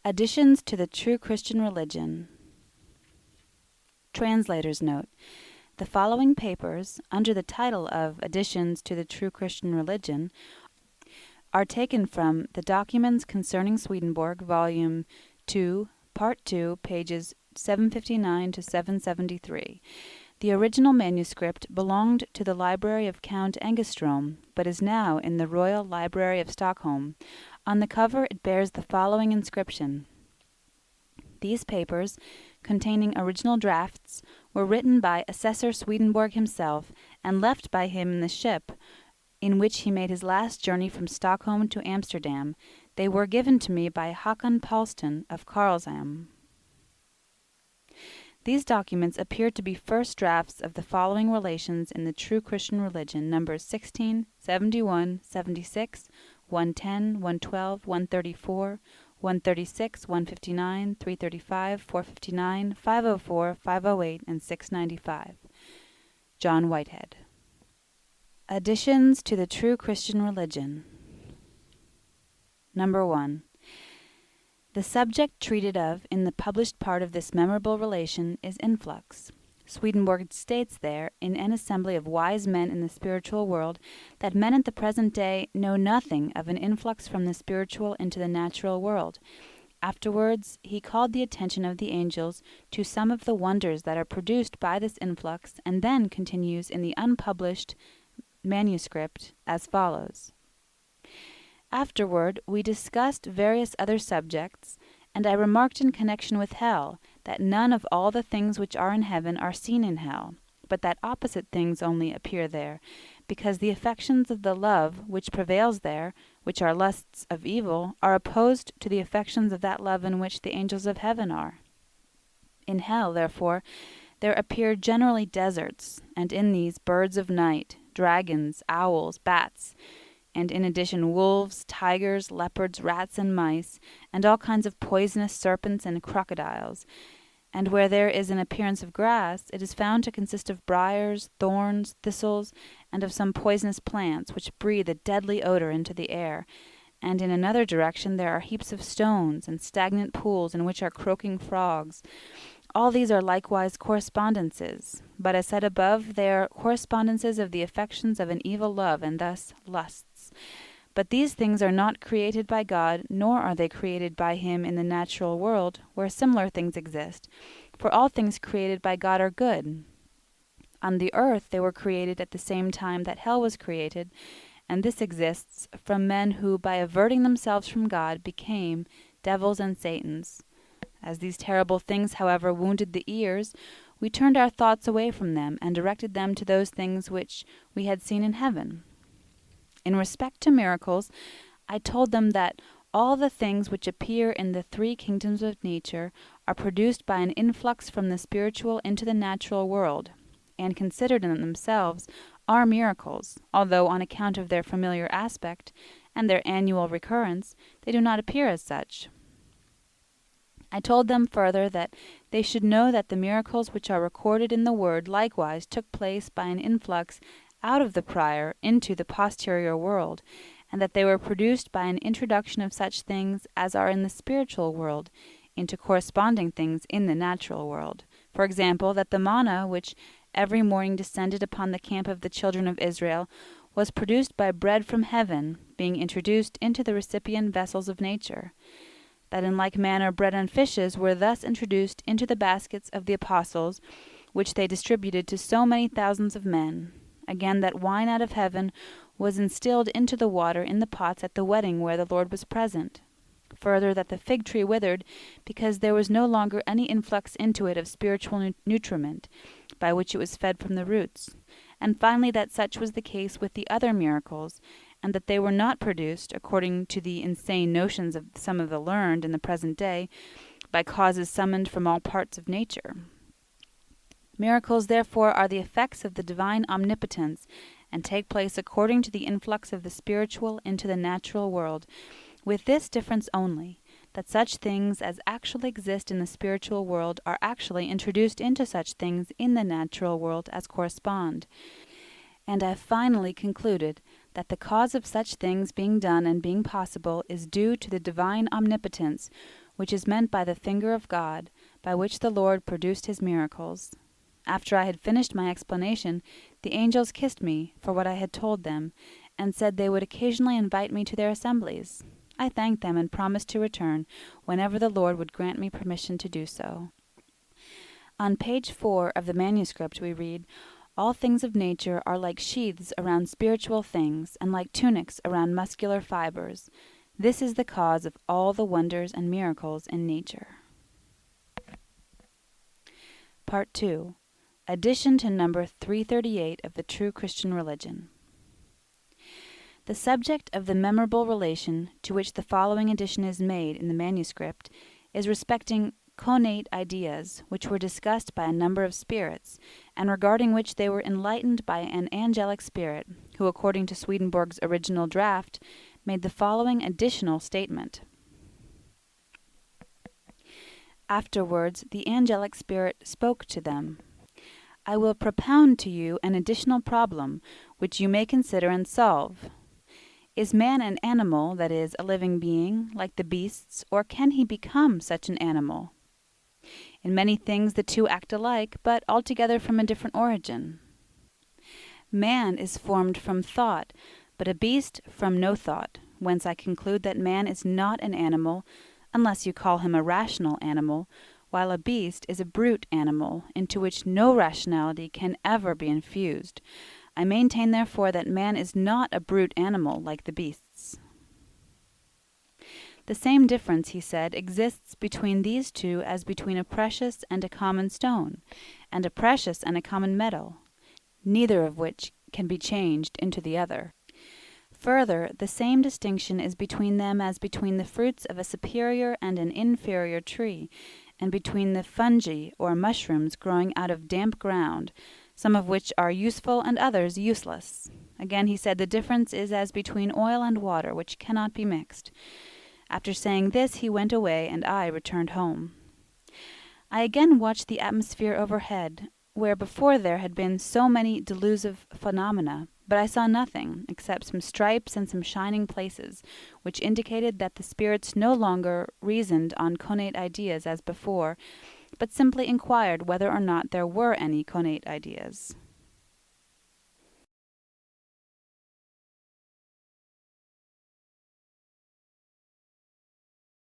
Additions to the True Christian Religion. Translator's Note. The following papers, under the title of Additions to the True Christian Religion, are taken from the Documents Concerning Swedenborg, Volume 2, Part 2, pages 759 to 773. The original manuscript belonged to the library of Count Engström, but is now in the Royal Library of Stockholm. On the cover it bears the following inscription: These papers, containing original drafts, were written by Assessor Swedenborg himself, and left by him in the ship in which he made his last journey from Stockholm to Amsterdam. They were given to me by Håkan Paulston of Karlshamn. These documents appear to be first drafts of the following relations in the True Christian Religion, numbers 16, 71, 76, 110, 112, 134, 136, 159, 335, 459, 504, 508, and 695. John Whitehead. Additions to the True Christian Religion. Number 1. The subject treated of in the published part of this memorable relation is influx. Swedenborg states there, in an assembly of wise men in the spiritual world, that men at the present day know nothing of an influx from the spiritual into the natural world. Afterwards he called the attention of the angels to some of the wonders that are produced by this influx, and then continues in the unpublished manuscript as follows. Afterward we discussed various other subjects, and I remarked in connection with hell that none of all the things which are in heaven are seen in hell, but that opposite things only appear there, because the affections of the love which prevails there, which are lusts of evil, are opposed to the affections of that love in which the angels of heaven are. In hell, therefore, there appear generally deserts, and in these birds of night, dragons, owls, bats, and in addition wolves, tigers, leopards, rats, and mice, and all kinds of poisonous serpents and crocodiles. And where there is an appearance of grass, it is found to consist of briars, thorns, thistles, and of some poisonous plants, which breathe a deadly odor into the air. And in another direction there are heaps of stones, and stagnant pools in which are croaking frogs. All these are likewise correspondences, but as said above, they are correspondences of the affections of an evil love, and thus lusts. But these things are not created by God, nor are they created by him in the natural world, where similar things exist, for all things created by God are good. On the earth they were created at the same time that hell was created, and this exists from men who, by averting themselves from God, became devils and Satans. As these terrible things, however, wounded the ears, we turned our thoughts away from them, and directed them to those things which we had seen in heaven. In respect to miracles, I told them that all the things which appear in the three kingdoms of nature are produced by an influx from the spiritual into the natural world, and considered in themselves are miracles, although on account of their familiar aspect and their annual recurrence, they do not appear as such. I told them further that they should know that the miracles which are recorded in the Word likewise took place by an influx out of the prior into the posterior world, and that they were produced by an introduction of such things as are in the spiritual world into corresponding things in the natural world. For example, that the manna which every morning descended upon the camp of the children of Israel was produced by bread from heaven, being introduced into the recipient vessels of nature. That in like manner bread and fishes were thus introduced into the baskets of the apostles, which they distributed to so many thousands of men. Again, that wine out of heaven was instilled into the water in the pots at the wedding where the Lord was present. Further, that the fig tree withered, because there was no longer any influx into it of spiritual nutriment, by which it was fed from the roots. And finally, that such was the case with the other miracles, and that they were not produced, according to the insane notions of some of the learned in the present day, by causes summoned from all parts of nature. Miracles, therefore, are the effects of the divine omnipotence, and take place according to the influx of the spiritual into the natural world, with this difference only, that such things as actually exist in the spiritual world are actually introduced into such things in the natural world as correspond. And I finally concluded that the cause of such things being done and being possible is due to the divine omnipotence, which is meant by the finger of God, by which the Lord produced his miracles. After I had finished my explanation, the angels kissed me for what I had told them, and said they would occasionally invite me to their assemblies. I thanked them and promised to return whenever the Lord would grant me permission to do so. On page 4 of the manuscript we read, "All things of nature are like sheaths around spiritual things, and like tunics around muscular fibers. This is the cause of all the wonders and miracles in nature." Part 2. Addition to number 338 of the True Christian Religion. The subject of the memorable relation to which the following addition is made in the manuscript is respecting connate ideas, which were discussed by a number of spirits, and regarding which they were enlightened by an angelic spirit, who, according to Swedenborg's original draft, made the following additional statement. Afterwards, the angelic spirit spoke to them. "I will propound to you an additional problem, which you may consider and solve. Is man an animal, that is, a living being, like the beasts, or can he become such an animal? In many things the two act alike, but altogether from a different origin. Man is formed from thought, but a beast from no thought, whence I conclude that man is not an animal, unless you call him a rational animal, while a beast is a brute animal, into which no rationality can ever be infused. I maintain, therefore, that man is not a brute animal like the beasts." The same difference, he said, exists between these two as between a precious and a common stone, and a precious and a common metal, neither of which can be changed into the other. Further, the same distinction is between them as between the fruits of a superior and an inferior tree, and between the fungi or mushrooms growing out of damp ground, some of which are useful and others useless. Again, he said, the difference is as between oil and water, which cannot be mixed. After saying this, he went away, and I returned home. I again watched the atmosphere overhead, where before there had been so many delusive phenomena, but I saw nothing, except some stripes and some shining places, which indicated that the spirits no longer reasoned on connate ideas as before, but simply inquired whether or not there were any connate ideas.